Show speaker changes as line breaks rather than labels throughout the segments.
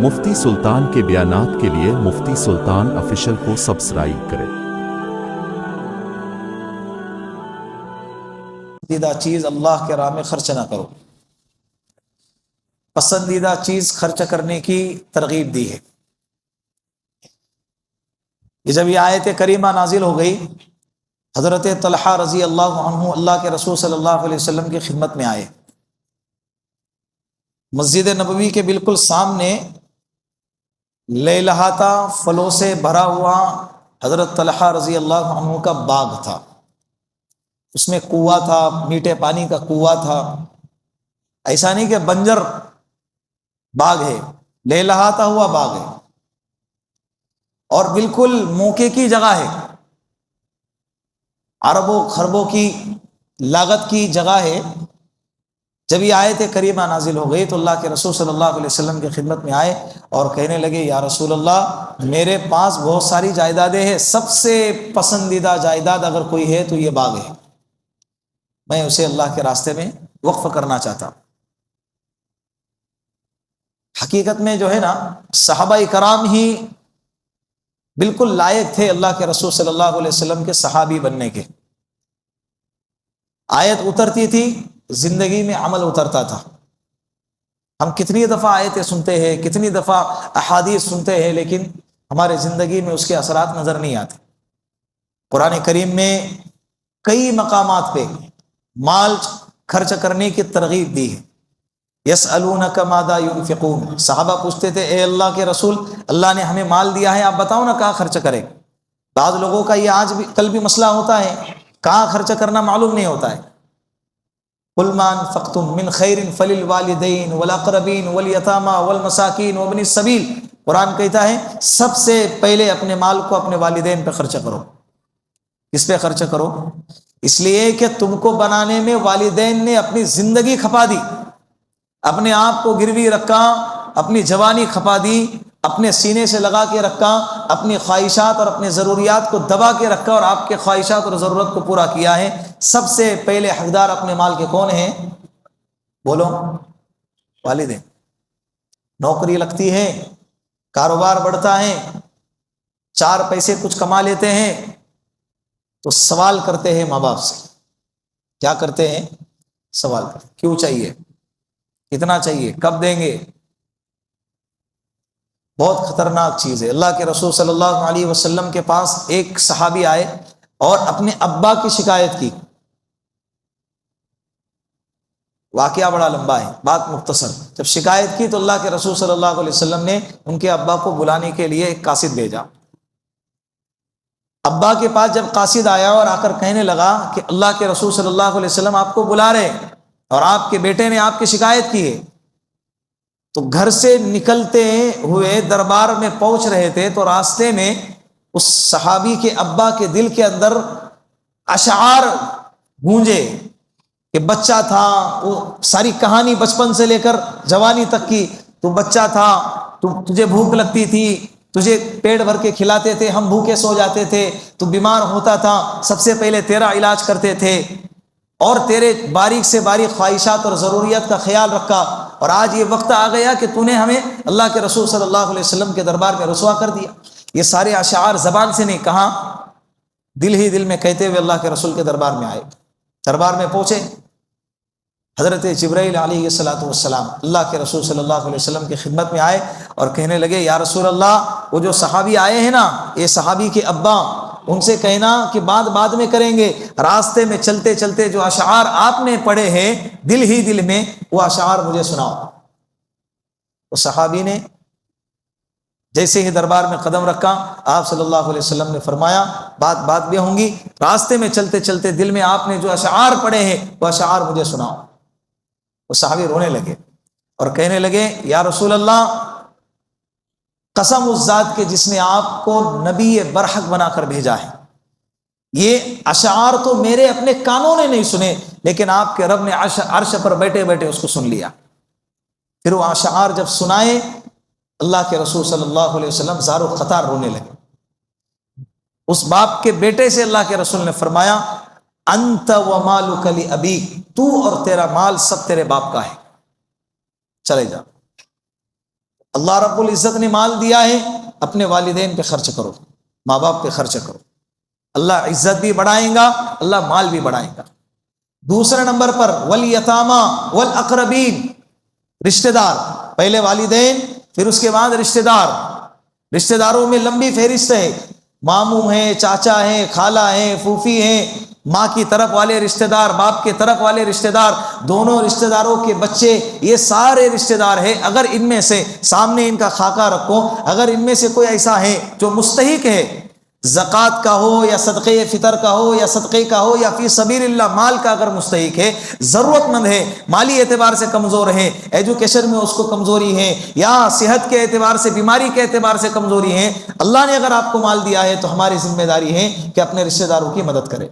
مفتی سلطان کے بیانات کے لیے مفتی سلطان آفیشل کو سبسکرائب کریں۔
پسندیدہ چیز اللہ کے راہ میں خرچ نہ کرو۔ پسندیدہ چیز خرچ کرنے کی ترغیب دی ہے۔ یہ جب یہ آیت کریمہ نازل ہو گئی، حضرت طلحہ رضی اللہ عنہ اللہ کے رسول صلی اللہ علیہ وسلم کی خدمت میں آئے۔ مسجد نبوی کے بالکل سامنے لہلہاتا پھلوں سے بھرا ہوا حضرت طلحہ رضی اللہ عنہ کا باغ تھا۔ اس میں کنواں تھا، میٹھے پانی کا کنواں تھا۔ ایسا نہیں کہ بنجر باغ ہے، لہلہاتا ہوا باغ ہے اور بالکل موقع کی جگہ ہے، اربوں خربوں کی لاگت کی جگہ ہے۔ جب یہ آیت کریمہ نازل ہو گئی تو اللہ کے رسول صلی اللہ علیہ وسلم کی خدمت میں آئے اور کہنے لگے، یا رسول اللہ، میرے پاس بہت ساری جائیدادیں ہیں، سب سے پسندیدہ جائیداد اگر کوئی ہے تو یہ باغ ہے، میں اسے اللہ کے راستے میں وقف کرنا چاہتا ہوں۔ حقیقت میں جو ہے نا، صحابہ کرام ہی بالکل لائق تھے اللہ کے رسول صلی اللہ علیہ وسلم کے صحابی بننے کے۔ آیت اترتی تھی، زندگی میں عمل اترتا تھا۔ ہم کتنی دفعہ آیتیں سنتے ہیں، کتنی دفعہ احادیث سنتے ہیں، لیکن ہمارے زندگی میں اس کے اثرات نظر نہیں آتے۔ قرآن کریم میں کئی مقامات پہ مال خرچ کرنے کی ترغیب دی ہے۔ یسألونک ماذا ينفقون، صحابہ پوچھتے تھے، اے اللہ کے رسول، اللہ نے ہمیں مال دیا ہے، آپ بتاؤ نا کہاں خرچ کریں۔ بعض لوگوں کا یہ آج بھی کل بھی مسئلہ ہوتا ہے، کہاں خرچ کرنا معلوم نہیں ہوتا ہے۔ قل ما انفقتم من خیر فللوالدین والاقربین والیتامى والمساکین وابن السبیل، قرآن کہتا ہے سب سے پہلے اپنے مال کو اپنے والدین پہ خرچ کرو۔ کس پہ خرچ کرو؟ اس لیے کہ تم کو بنانے میں والدین نے اپنی زندگی کھپا دی، اپنے آپ کو گروی رکھا، اپنی جوانی کھپا دی، اپنے سینے سے لگا کے رکھا، اپنی خواہشات اور اپنی ضروریات کو دبا کے رکھا اور آپ کے خواہشات اور ضرورت کو پورا کیا ہے۔ سب سے پہلے حقدار اپنے مال کے کون ہیں؟ بولو، والدین۔ نوکری لگتی ہے، کاروبار بڑھتا ہے، چار پیسے کچھ کما لیتے ہیں تو سوال کرتے ہیں ماں باپ سے۔ کیا کرتے ہیں؟ سوال کرتے ہیں، کیوں چاہیے، کتنا چاہیے، کب دیں گے۔ بہت خطرناک چیز ہے۔ اللہ کے رسول صلی اللہ علیہ وسلم کے پاس ایک صحابی آئے اور اپنے ابا کی شکایت کی۔ واقعہ بڑا لمبا ہے، بات مختصر۔ جب شکایت کی تو اللہ کے رسول صلی اللہ علیہ وسلم نے ان کے ابا کو بلانے کے لیے ایک قاصد بھیجا۔ ابا کے پاس جب قاصد آیا اور آ کر کہنے لگا کہ اللہ کے رسول صلی اللہ علیہ وسلم آپ کو بلا رہے اور آپ کے بیٹے نے آپ کی شکایت کی ہے، تو گھر سے نکلتے ہوئے دربار میں پہنچ رہے تھے تو راستے میں اس صحابی کے ابا کے دل کے اندر اشعار گونجے کہ بچہ تھا، وہ ساری کہانی بچپن سے لے کر جوانی تک کی، تو بچہ تھا، تجھے بھوک لگتی تھی، تجھے پیٹ بھر کے کھلاتے تھے، ہم بھوکے سو جاتے تھے، تو بیمار ہوتا تھا، سب سے پہلے تیرا علاج کرتے تھے اور تیرے باریک سے باریک خواہشات اور ضروریات کا خیال رکھا، اور آج یہ وقت آ گیا کہ تو نے ہمیں اللہ کے رسول صلی اللہ علیہ وسلم کے دربار میں رسوا کر دیا۔ یہ سارے اشعار زبان سے نہیں، کہاں؟ دل ہی دل میں کہتے ہوئے اللہ کے رسول کے دربار میں آئے۔ دربار میں پہنچے، حضرت جبرائیل علیہ السلام اللہ کے رسول صلی اللہ علیہ وسلم کی خدمت میں آئے اور کہنے لگے، یا رسول اللہ، وہ جو صحابی آئے ہیں نا، یہ صحابی کے ابا، ان سے کہنا کہ بعد میں کریں گے، راستے میں چلتے چلتے جو اشعار آپ نے پڑھے ہیں دل ہی دل میں، وہ اشعار مجھے سناؤ۔ وہ صحابی نے جیسے ہی دربار میں قدم رکھا، آپ صلی اللہ علیہ وسلم نے فرمایا، بات بھی ہوں گی، راستے میں چلتے چلتے دل میں آپ نے جو اشعار پڑھے ہیں وہ اشعار مجھے سناؤ۔ وہ صحابی رونے لگے اور کہنے لگے، یا رسول اللہ، قسم اس ذات کے جس نے آپ کو نبی برحق بنا کر بھیجا ہے، یہ اشعار تو میرے اپنے کانوں نے نہیں سنے، لیکن آپ کے رب نے عرش پر بیٹھے بیٹھے اس کو سن لیا۔ پھر وہ اشعار جب سنائے، اللہ کے رسول صلی اللہ علیہ وسلم زار و قطار رونے لگے۔ اس باپ کے بیٹے سے اللہ کے رسول نے فرمایا، انت و مالک لابیک، تو اور تیرا مال سب تیرے باپ کا ہے، چلے جا۔ اللہ رب العزت نے مال دیا ہے، اپنے والدین پہ خرچ کرو، ماں باپ پہ خرچ کرو، اللہ عزت بھی بڑھائیں گا، اللہ مال بھی بڑھائیں گا۔ دوسرے نمبر پر والیتاما والاقربین، رشتہ دار، پہلے والدین پھر اس کے بعد رشتہ دار۔ رشتہ داروں میں لمبی فہرست ہے، ماموں ہیں، چاچا ہیں، خالہ ہیں، پھوپھی ہیں، ماں کی طرف والے رشتہ دار، باپ کے طرف والے رشتہ دار، دونوں رشتہ داروں کے بچے، یہ سارے رشتہ دار ہیں۔ اگر ان میں سے سامنے ان کا خاکہ رکھو، اگر ان میں سے کوئی ایسا ہے جو مستحق ہے، زکوٰۃ کا ہو یا صدقے فطر کا ہو یا صدقے کا ہو یا فی سبیل اللہ مال کا اگر مستحق ہے، ضرورت مند ہے، مالی اعتبار سے کمزور ہے، ایجوکیشن میں اس کو کمزوری ہے، یا صحت کے اعتبار سے، بیماری کے اعتبار سے کمزوری ہے، اللہ نے اگر آپ کو مال دیا ہے تو ہماری ذمہ داری ہے کہ اپنے رشتہ داروں کی مدد کرے۔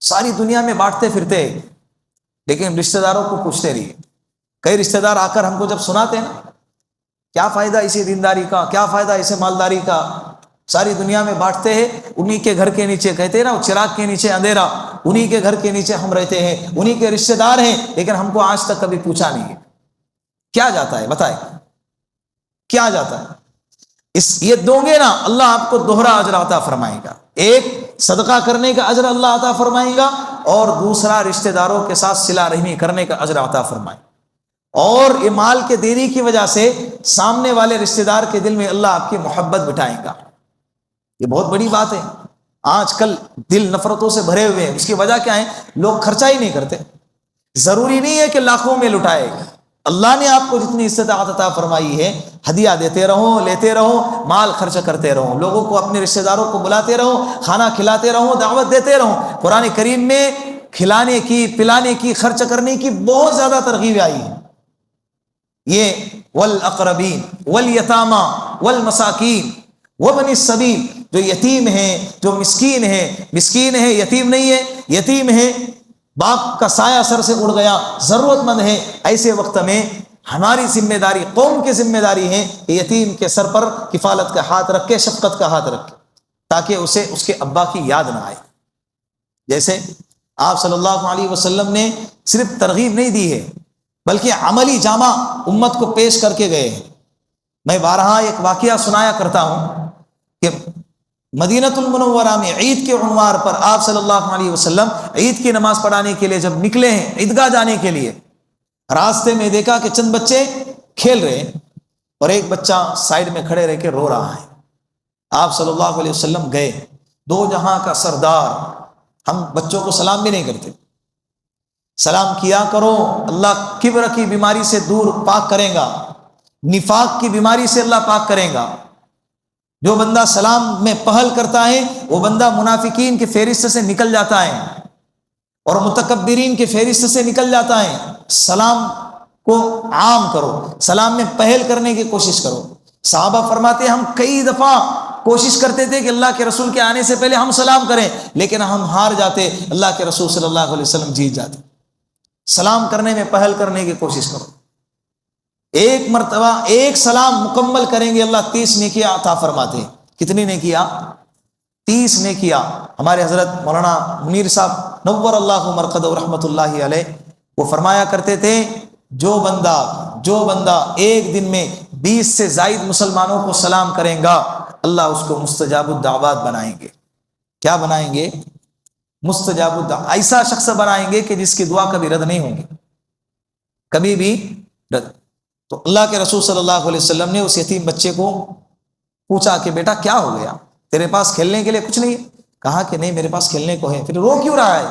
ساری دنیا میں بانٹتے پھرتے ہیں، لیکن رشتہ داروں کو پوچھتے رہیے۔ کئی رشتہ دار آ کر ہم کو جب سناتے ہیں نا، کیا فائدہ اسی دینداری کا، کیا فائدہ اسے مالداری کا، ساری دنیا میں بانٹتے ہیں، انہی کے گھر کے نیچے، کہتے ہیں نا چراغ کے نیچے اندھیرا، انہی کے گھر کے نیچے ہم رہتے ہیں، انہی کے رشتہ دار ہیں، لیکن ہم کو آج تک کبھی پوچھا نہیں ہے کیا جاتا ہے، بتائیں کیا جاتا ہے۔ یہ دو گے نا، اللہ آپ کو دوہرا اجر عطا فرمائے گا، ایک صدقہ کرنے کا اجر اللہ عطا فرمائے گا، اور دوسرا رشتہ داروں کے ساتھ صلہ رحمی کرنے کا اجر عطا فرمائے گا۔ اور یہ مال کے دینے کی وجہ سے سامنے والے رشتہ دار کے دل میں اللہ آپ کی محبت بٹھائے گا، یہ بہت بڑی بات ہے۔ آج کل دل نفرتوں سے بھرے ہوئے ہیں، اس کی وجہ کیا ہے؟ لوگ خرچہ ہی نہیں کرتے۔ ضروری نہیں ہے کہ لاکھوں میں لٹائے گا، اللہ نے آپ کو جتنی استطاعت عطا فرمائی ہے، ہدیہ دیتے رہو، لیتے رہو، مال خرچ کرتے رہو، لوگوں کو، اپنے رشتہ داروں کو بلاتے رہو، کھانا کھلاتے رہو، دعوت دیتے رہو۔ قرآن کریم میں کھلانے کی، پلانے کی، خرچ کرنے کی بہت زیادہ ترغیب آئی ہے۔ یہ والاقربین والیتاما والمساکین وابن السبیل، جو یتیم ہیں، جو مسکین ہے، یتیم نہیں ہے، یتیم ہے، باپ کا سایہ سر سے اڑ گیا، ضرورت مند ہے، ایسے وقت میں ہماری ذمہ داری، قوم کی ذمہ داری ہے کہ یتیم کے سر پر کفالت کا ہاتھ رکھے، شفقت کا ہاتھ رکھے، تاکہ اسے اس کے ابا کی یاد نہ آئے۔ جیسے آپ صلی اللہ علیہ وسلم نے صرف ترغیب نہیں دی ہے، بلکہ عملی جامہ امت کو پیش کر کے گئے ہیں۔ میں بارہا ایک واقعہ سنایا کرتا ہوں کہ مدینہ المنورہ میں عید کے عنوان پر آپ صلی اللہ علیہ وسلم عید کی نماز پڑھانے کے لیے جب نکلے ہیں، عیدگاہ جانے کے لیے، راستے میں دیکھا کہ چند بچے کھیل رہے ہیں اور ایک بچہ سائیڈ میں کھڑے رہ کے رو رہا ہے۔ آپ صلی اللہ علیہ وسلم گئے، دو جہاں کا سردار، ہم بچوں کو سلام بھی نہیں کرتے، سلام کیا کرو، اللہ کبر کی بیماری سے دور پاک کرے گا، نفاق کی بیماری سے اللہ پاک کرے گا۔ جو بندہ سلام میں پہل کرتا ہے وہ بندہ منافقین کی فہرست سے نکل جاتا ہے اور متکبرین کی فہرست سے نکل جاتا ہے۔ سلام کو عام کرو، سلام میں پہل کرنے کی کوشش کرو۔ صحابہ فرماتے ہیں ہم کئی دفعہ کوشش کرتے تھے کہ اللہ کے رسول کے آنے سے پہلے ہم سلام کریں، لیکن ہم ہار جاتے، اللہ کے رسول صلی اللہ علیہ وسلم جیت جاتے۔ سلام کرنے میں پہل کرنے کی کوشش کرو۔ ایک مرتبہ ایک سلام مکمل کریں گے، اللہ 30 نیکیاں عطا فرماتے ہیں۔ کتنی نیکیاں؟ 30 نیکیاں۔ ہمارے حضرت مولانا منیر صاحب نور اللہ مرقدہ رحمۃ اللہ علیہ وہ فرمایا کرتے تھے، جو بندہ ایک دن میں 20 سے زائد مسلمانوں کو سلام کریں گا، اللہ اس کو مستجاب الدعوات بنائیں گے۔ کیا بنائیں گے؟ مستجاب الدعوات، ایسا شخص بنائیں گے کہ جس کی دعا کبھی رد نہیں ہوگی، کبھی بھی رد۔ تو اللہ کے رسول صلی اللہ علیہ وسلم نے اس یتیم بچے کو پوچھا کہ بیٹا کیا ہو گیا، تیرے پاس کھیلنے کے لیے کچھ نہیں ہے؟ کہا کہ نہیں میرے پاس کھیلنے کو ہے۔ پھر رو کیوں رہا ہے؟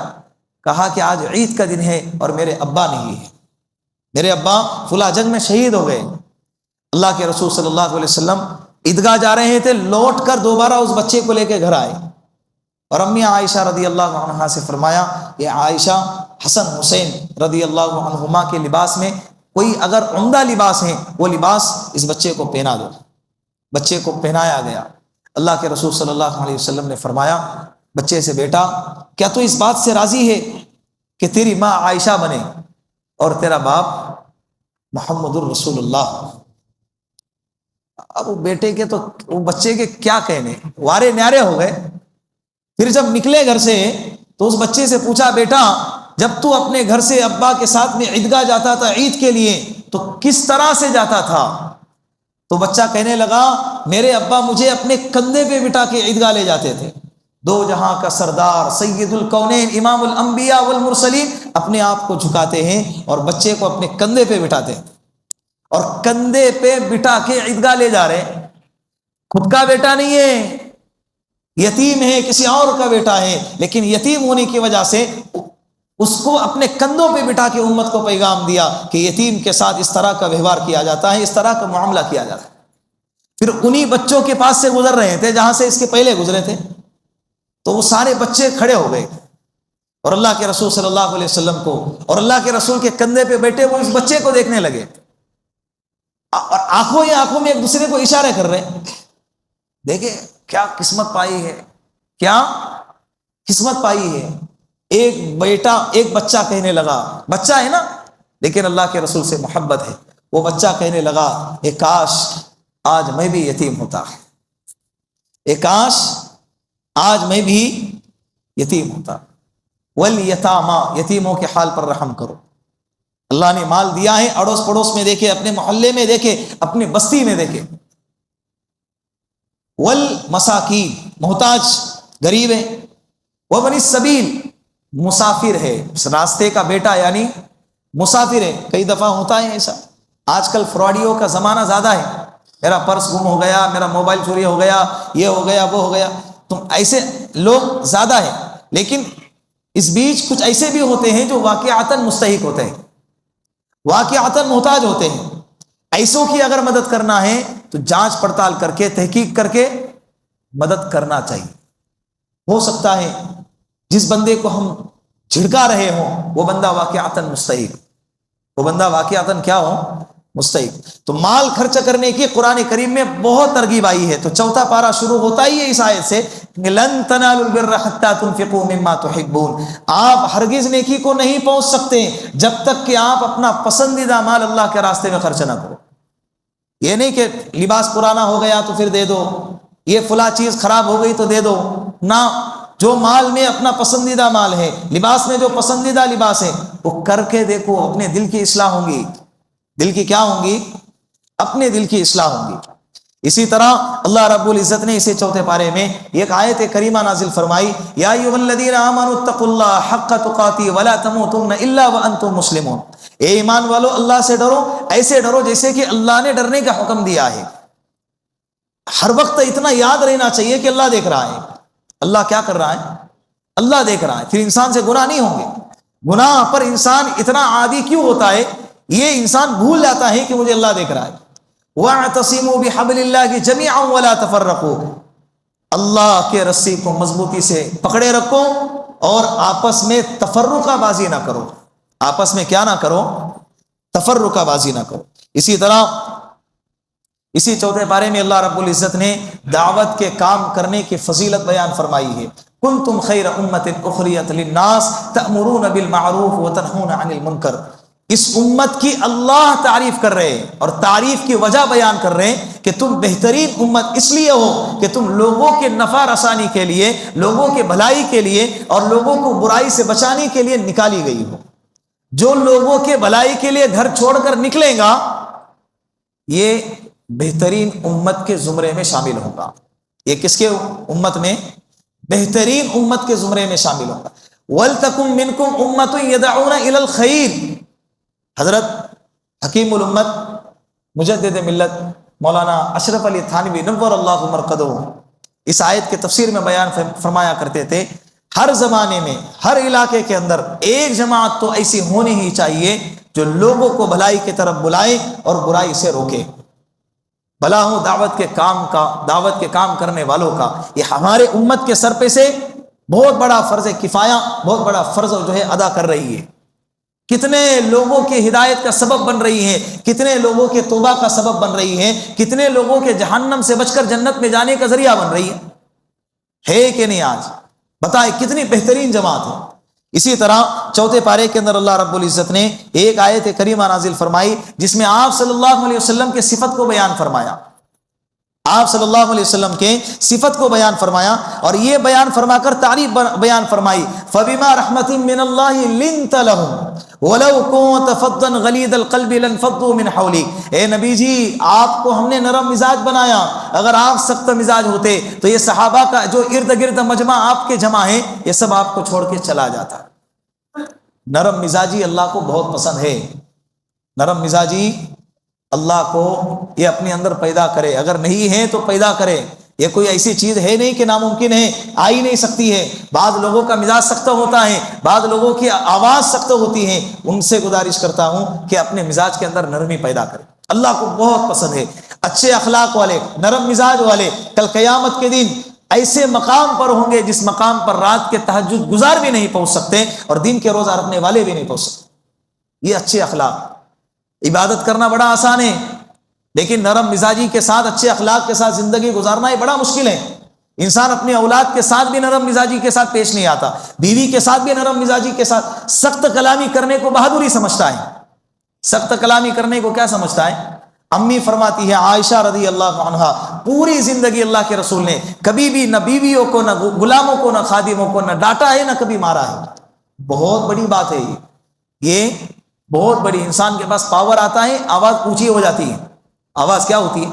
کہا کہ آج عید کا دن ہے اور میرے ابا نہیں ہے، میرے ابا فلاں جنگ میں شہید ہو گئے۔ اللہ کے رسول صلی اللہ علیہ وسلم عیدگاہ جا رہے تھے، لوٹ کر دوبارہ اس بچے کو لے کے گھر آئے اور امی عائشہ رضی اللہ عنہا سے فرمایا، یہ عائشہ حسن حسین رضی اللہ عنہما کے لباس میں کوئی اگر عمدہ لباس ہے وہ لباس اس بچے کو پہنا دو۔ بچے کو پہنایا گیا۔ اللہ کے رسول صلی اللہ علیہ وسلم نے فرمایا بچے سے، بیٹا کیا تو اس بات سے راضی ہے کہ تیری ماں عائشہ بنے اور تیرا باپ محمد الرسول اللہ؟ اب وہ بیٹے کے تو وہ بچے کے کیا کہنے، وارے نیارے ہو گئے۔ پھر جب نکلے گھر سے تو اس بچے سے پوچھا، بیٹا جب تو اپنے گھر سے ابا کے ساتھ میں عیدگاہ جاتا تھا عید کے لیے تو کس طرح سے جاتا تھا؟ تو بچہ کہنے لگا میرے ابا مجھے اپنے کندھے پہ بٹھا کے عیدگاہ لے جاتے تھے، دو جہاں کا سردار سید الکونین امام الانبیاء والمرسلین اپنے آپ کو جھکاتے ہیں اور بچے کو اپنے کندھے پہ بٹھاتے ہیں، اور کندھے پہ بٹھا کے عیدگاہ لے جا رہے ہیں۔ خود کا بیٹا نہیں ہے، یتیم ہے، کسی اور کا بیٹا ہے، لیکن یتیم ہونے کی وجہ سے اس کو اپنے کندھوں پہ بٹھا کے امت کو پیغام دیا کہ یتیم کے ساتھ اس طرح کا ویوہار کیا جاتا ہے، اس طرح کا معاملہ کیا جاتا ہے۔ پھر انہی بچوں کے پاس سے گزر رہے تھے جہاں سے اس کے پہلے گزرے تھے، تو وہ سارے بچے کھڑے ہو گئے اور اللہ کے رسول صلی اللہ علیہ وسلم کو اور اللہ کے رسول کے کندھے پہ بیٹھے وہ اس بچے کو دیکھنے لگے، اور آنکھوں ہی آنکھوں میں ایک دوسرے کو اشارے کر رہے ہیں۔ دیکھیں کیا قسمت پائی ہے، کیا قسمت پائی ہے۔ ایک بچہ کہنے لگا، بچہ ہے نا لیکن اللہ کے رسول سے محبت ہے، وہ بچہ کہنے لگا اے کاش آج میں بھی یتیم ہوتا، اے کاش آج میں بھی یتیم ہوتا۔ والیتاما، یتیموں کے حال پر رحم کرو۔ اللہ نے مال دیا ہے، اڑوس پڑوس میں دیکھے، اپنے محلے میں دیکھے، اپنی بستی میں دیکھے۔ والمساکین، محتاج غریب ہے، وابن السبیل، مسافر ہے، اس راستے کا بیٹا یعنی مسافر ہے۔ کئی دفعہ ہوتا ہے ایسا، آج کل فراڈیوں کا زمانہ زیادہ ہے، میرا پرس گم ہو گیا، میرا موبائل چوری ہو گیا، یہ ہو گیا وہ ہو گیا، تو ایسے لوگ زیادہ ہیں۔ لیکن اس بیچ کچھ ایسے بھی ہوتے ہیں جو واقعتاً مستحق ہوتے ہیں، واقعتاً محتاج ہوتے ہیں۔ ایسوں کی اگر مدد کرنا ہے تو جانچ پڑتال کر کے، تحقیق کر کے مدد کرنا چاہیے۔ ہو سکتا ہے جس بندے کو ہم جھڑکا رہے ہوں وہ بندہ واقعتاً مستحق، وہ بندہ واقعتاً کیا ہو، مستحق۔ تو مال خرچ کرنے کی قرآن کریم میں بہت ترغیب آئی ہے۔ تو چوتھا پارہ شروع ہوتا ہی ہے اس آیت سے، لن تنالوا البر حتى تنفقوا مما تحبون، آپ ہرگز نیکی کو نہیں پہنچ سکتے جب تک کہ آپ اپنا پسندیدہ مال اللہ کے راستے میں خرچ نہ کرو۔ یہ نہیں کہ لباس پرانا ہو گیا تو پھر دے دو، یہ فلاں چیز خراب ہو گئی تو دے دو، نہ، جو مال میں اپنا پسندیدہ مال ہے، لباس میں جو پسندیدہ لباس ہے وہ کر کے دیکھو، اپنے دل کی اصلاح ہوں گی۔ دل کی کیا ہوں گی؟ اپنے دل کی اصلاح ہوں گی۔ اسی طرح اللہ رب العزت نے اسے چوتھے پارے میں ایک آیت کریمہ نازل فرمائی، یا ایھا الذین آمنوا اتقوا اللہ حق تقاتہ ولا تموتن الا وانتم مسلمون، اے ایمان والو اللہ سے ڈرو، ایسے ڈرو جیسے کہ اللہ نے ڈرنے کا حکم دیا ہے۔ ہر وقت اتنا یاد رہنا چاہیے کہ اللہ دیکھ رہا ہے۔ اللہ کیا کر رہا ہے؟ اللہ دیکھ رہا ہے، پھر انسان سے گناہ نہیں ہوں گے۔ گناہ پر انسان اتنا عادی کیوں ہوتا ہے؟ یہ انسان بھول جاتا ہے کہ مجھے اللہ دیکھ رہا ہے۔ وَاعْتَصِمُوا بِحَبْلِ اللَّهِ جَمِيعًا وَلَا تَفَرَّقُوا، اللہ کے رسی کو مضبوطی سے پکڑے رکھو اور آپس میں تفرقہ بازی نہ کرو، آپس میں کیا نہ کرو؟ تفرقہ بازی نہ کرو۔ اسی طرح اسی چوتھے پارے میں اللہ رب العزت نے دعوت کے کام کرنے کی فضیلت بیان فرمائی ہے، کنتم خیر امت اخرجت للناس تأمرون بالمعروف وتنہون عن المنکر۔ اس امت کی اللہ تعریف کر رہے ہیں اور تعریف کی وجہ بیان کر رہے ہیں کہ تم بہترین امت اس لیے ہو کہ تم لوگوں کے نفع رسانی کے لیے، لوگوں کے بھلائی کے لیے اور لوگوں کو برائی سے بچانے کے لیے نکالی گئی ہو۔ جو لوگوں کے بھلائی کے لیے گھر چھوڑ کر نکلے گا یہ بہترین امت کے زمرے میں شامل ہوگا۔ یہ کس کے امت میں؟ بہترین امت کے زمرے میں شامل ہوگا۔ وَلْتَكُمْ مِنْكُمْ أُمَّةٌ يَدْعُونَ إِلَى الْخَيْرِ، حضرت حکیم الامت مجدد ملت مولانا اشرف علی تھانوی نور اللہ مرقدہ اس آیت کے تفسیر میں بیان فرمایا کرتے تھے، ہر زمانے میں ہر علاقے کے اندر ایک جماعت تو ایسی ہونی ہی چاہیے جو لوگوں کو بھلائی کی طرف بلائے اور برائی سے روکے۔ بھلا ہوں دعوت کے کام کا، دعوت کے کام کرنے والوں کا، یہ ہمارے امت کے سر پہ سے بہت بڑا فرض کفایہ، بہت بڑا فرض جو ہے ادا کر رہی ہے۔ کتنے لوگوں کی ہدایت کا سبب بن رہی ہے، کتنے لوگوں کے توبہ کا سبب بن رہی ہے، کتنے لوگوں کے جہنم سے بچ کر جنت میں جانے کا ذریعہ بن رہی ہے کہ نہیں؟ آج بتائیں کتنی بہترین جماعت ہے۔ اسی طرح چوتھے پارے کے اندر اللہ رب العزت نے ایک آیت کریمہ نازل فرمائی جس میں آپ صلی اللہ علیہ وسلم کے صفت کو بیان فرمایا، آپ صلی اللہ علیہ وسلم کے صفت کو بیان فرمایا اور یہ بیان فرما کر تعریف بیان فرمائی، فَبِمَا رَحْمَةٍ مِّنَ اللَّهِ لِنْتَ لَهُمْ وَلَوْ كُنْتَ فَظًّا غَلِيظَ الْقَلْبِ لَانفَضُّوا مِنْ حَوْلِكَ۔ اے نبی جی، آپ کو ہم نے نرم مزاج بنایا، اگر آپ سخت مزاج ہوتے تو یہ صحابہ کا جو ارد گرد مجمع آپ کے جمع ہے یہ سب آپ کو چھوڑ کے چلا جاتا۔ نرم مزاجی اللہ کو بہت پسند ہے، نرم مزاجی اللہ کو یہ اپنے اندر پیدا کرے، اگر نہیں ہے تو پیدا کرے، یہ کوئی ایسی چیز ہے نہیں کہ ناممکن ہے، آ ہی نہیں سکتی ہے۔ بعض لوگوں کا مزاج سخت ہوتا ہے، بعض لوگوں کی آواز سخت ہوتی ہے، ان سے گزارش کرتا ہوں کہ اپنے مزاج کے اندر نرمی پیدا کرے، اللہ کو بہت پسند ہے۔ اچھے اخلاق والے، نرم مزاج والے کل قیامت کے دن ایسے مقام پر ہوں گے جس مقام پر رات کے تہجد گزار بھی نہیں پہنچ سکتے اور دن کے روزہ رکھنے والے بھی نہیں پہنچ سکتے۔ یہ اچھے اخلاق، عبادت کرنا بڑا آسان ہے، لیکن نرم مزاجی کے ساتھ، اچھے اخلاق کے ساتھ زندگی گزارنا یہ بڑا مشکل ہے۔ انسان اپنی اولاد کے ساتھ بھی نرم مزاجی کے ساتھ پیش نہیں آتا، بیوی کے ساتھ بھی نرم مزاجی کے ساتھ۔ سخت کلامی کرنے کو بہادری سمجھتا ہے، سخت کلامی کرنے کو کیا سمجھتا ہے؟ امی فرماتی ہے عائشہ رضی اللہ عنہا، پوری زندگی اللہ کے رسول نے کبھی بھی نہ بیویوں کو، نہ غلاموں کو، نہ خادموں کو نہ ڈانٹا ہے، نہ کبھی مارا ہے۔ بہت بڑی بات ہے یہ بہت بڑی۔ انسان کے پاس پاور آتا ہے، آواز اونچی ہو جاتی ہے۔ آواز کیا ہوتی ہے؟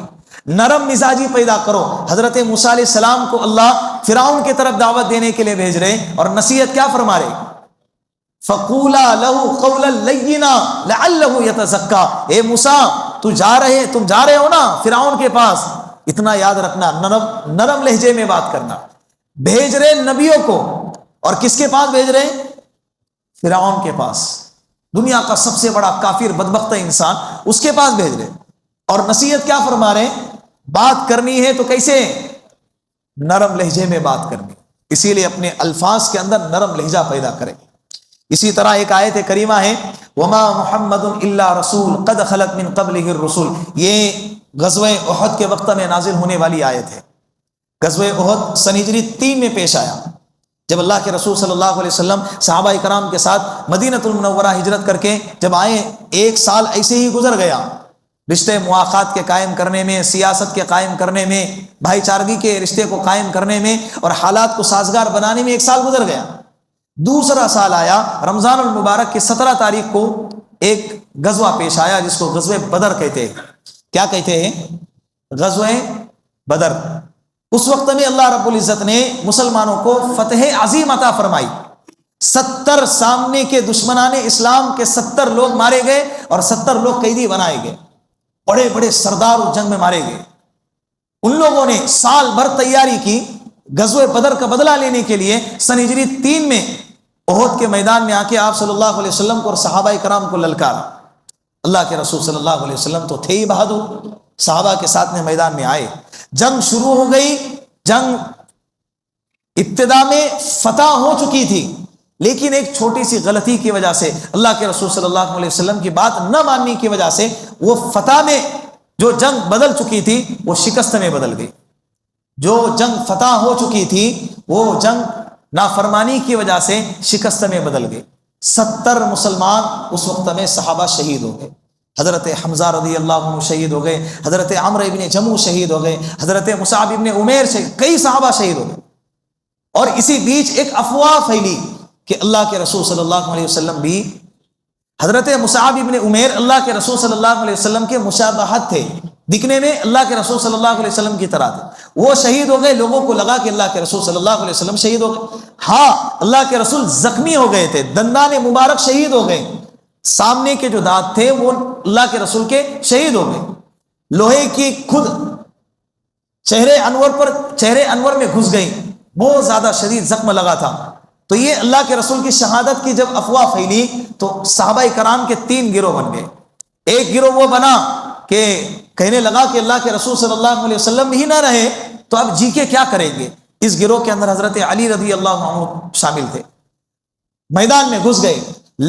نرم مزاجی پیدا کرو۔ حضرت موسیٰ علیہ السلام کو اللہ فرعون کی طرف دعوت دینے کے لیے بھیج رہے اور نصیحت کیا فرما رہے؟ فَقُولَا لَهُ قَوْلًا لَيِّنًا لَعَلَّهُ يَتَزَكَّىٰ۔ اے موسیٰ، تم جا رہے ہو نا فرعون کے پاس، اتنا یاد رکھنا، نرم لہجے میں بات کرنا۔ بھیج رہے نبیوں کو، اور کس کے پاس بھیج رہے؟ فرعون کے پاس، دنیا کا سب سے بڑا کافر بدبخت انسان، اس کے پاس بھیج رہے۔ اور نصیحت کیا فرما رہے؟ بات کرنی ہے تو کیسے؟ نرم لہجے میں بات کرنی، اسی لیے اپنے الفاظ کے اندر نرم لہجہ پیدا کریں۔ اسی طرح ایک آیت کریمہ ہے وما محمد الا رسول قد خلت من قبلہ الرسل، یہ غزوہ احد کے وقت میں نازل ہونے والی آیت ہے۔ غزوہ احد سن ہجری 3 میں پیش آیا، جب اللہ کے رسول صلی اللہ علیہ وسلم صحابہ کرام کے ساتھ مدینۃ المنورہ ہجرت کر کے جب آئے، 1 سال ایسے ہی گزر گیا، رشتے مواخات کے قائم کرنے میں، سیاست کے قائم کرنے میں، بھائی چارگی کے رشتے کو قائم کرنے میں اور حالات کو سازگار بنانے میں 1 سال گزر گیا۔ دوسرا سال آیا، رمضان المبارک کی 17 تاریخ کو ایک غزوہ پیش آیا جس کو غزوہ بدر کہتے ہیں۔ کیا کہتے ہیں؟ غزوہ بدر۔ اس وقت میں اللہ رب العزت نے مسلمانوں کو فتح عظیم عطا فرمائی۔ 70 سامنے کے دشمنان اسلام کے 70 لوگ مارے گئے اور 70 لوگ قیدی بنائے گئے، بڑے بڑے سردار اس جنگ میں مارے گئے۔ ان لوگوں نے سال بھر تیاری کی غزوہ بدر کا بدلہ لینے کے لیے۔ سن ہجری 3 میں احد کے میدان میں آ کے آپ صلی اللہ علیہ وسلم کو اور صحابہ کرام کو للکارا۔ اللہ کے رسول صلی اللہ علیہ وسلم تو تھے ہی بہادر، صحابہ کے ساتھ میں میدان میں آئے، جنگ شروع ہو گئی۔ جنگ ابتدا میں فتح ہو چکی تھی، لیکن ایک چھوٹی سی غلطی کی وجہ سے، اللہ کے رسول صلی اللہ علیہ وسلم کی بات نہ ماننے کی وجہ سے، وہ فتح میں جو جنگ بدل چکی تھی وہ شکست میں بدل گئی۔ جو جنگ فتح ہو چکی تھی وہ جنگ نافرمانی کی وجہ سے شکست میں بدل گئی۔ 70 مسلمان اس وقت میں صحابہ شہید ہو گئے۔ حضرت حمزہ رضی اللہ عنہ شہید ہو گئے، حضرت عمرو ابن جموح شہید ہو گئے، حضرت مصعب ابن عمیر شہید، کئی صحابہ شہید ہو گئے۔ اور اسی بیچ ایک افواہ پھیلی کہ اللہ کے رسول صلی اللہ علیہ وسلم بھی، حضرت مصعب ابن عمیر اللہ کے رسول صلی اللہ علیہ وسلم کے مشابہت تھے، دکھنے میں اللہ کے رسول صلی اللہ علیہ وسلم کی طرح تھے، وہ شہید ہو گئے۔ لوگوں کو لگا کہ اللہ کے رسول صلی اللہ علیہ وسلم شہید ہو گئے۔ ہاں، اللہ کے رسول زخمی ہو گئے تھے، دندان مبارک شہید ہو گئے، سامنے کے جو دانت تھے وہ اللہ کے رسول کے شہید ہو گئے۔ لوہے کی خود چہرے انور میں گھس گئی، بہت زیادہ شدید زخم لگا تھا۔ تو یہ اللہ کے رسول کی شہادت کی جب افواہ پھیلی تو صحابہ کرام کے 3 گروہ بن گئے۔ ایک گروہ وہ بنا کہ کہنے لگا کہ اللہ کے رسول صلی اللہ علیہ وسلم ہی نہ رہے تو اب جی کے کیا کریں گے۔ اس گروہ کے اندر حضرت علی رضی اللہ عنہ شامل تھے، میدان میں گھس گئے،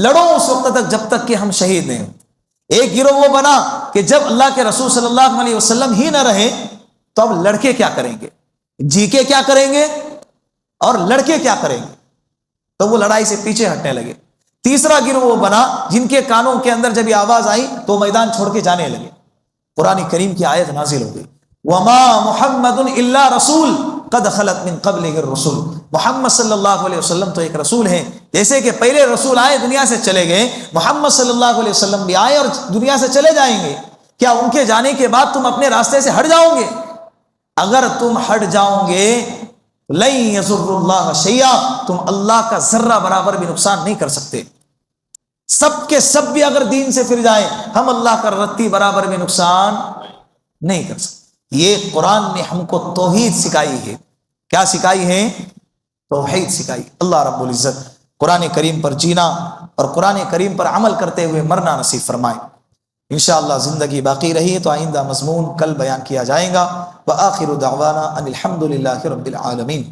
لڑو اس وقت تک جب تک کہ ہم شہید نہیں۔ ایک گروہ وہ بنا کہ جب اللہ کے رسول صلی اللہ علیہ وسلم ہی نہ رہے تو اب لڑکے کیا کریں گے، جی کے کیا کریں گے اور لڑکے کیا کریں گے، تو وہ لڑائی سے پیچھے ہٹنے لگے۔ تیسرا گروہ وہ بنا جن کے کانوں کے اندر جب یہ آواز آئی تو میدان چھوڑ کے جانے لگے۔ قرآن کریم کی آیت نازل ہو گئی وما محمد الا رسول قد خلت من قبلہ الرسل، محمد صلی اللہ علیہ وسلم تو ایک رسول ہیں، جیسے کہ پہلے رسول آئے دنیا سے چلے گئے، محمد صلی اللہ علیہ وسلم بھی آئے اور دنیا سے چلے جائیں گے۔ کیا ان کے جانے کے بعد تم اپنے راستے سے ہٹ جاؤ گے؟ اگر تم ہٹ جاؤ گے لن یضر اللہ شیئا، تم اللہ کا ذرہ برابر بھی نقصان نہیں کر سکتے۔ سب کے سب بھی اگر دین سے پھر جائیں، ہم اللہ کا رتی برابر بھی نقصان نہیں کر سکتے۔ یہ قرآن نے ہم کو توحید سکھائی ہے۔ کیا سکھائی ہے؟ توحید سکھائی۔ اللہ رب العزت قرآن کریم پر جینا اور قرآن کریم پر عمل کرتے ہوئے مرنا نصیب فرمائے۔ انشاءاللہ زندگی باقی رہی تو آئندہ مضمون کل بیان کیا جائے گا۔ وآخر دعوانا ان الحمد للہ رب العالمین۔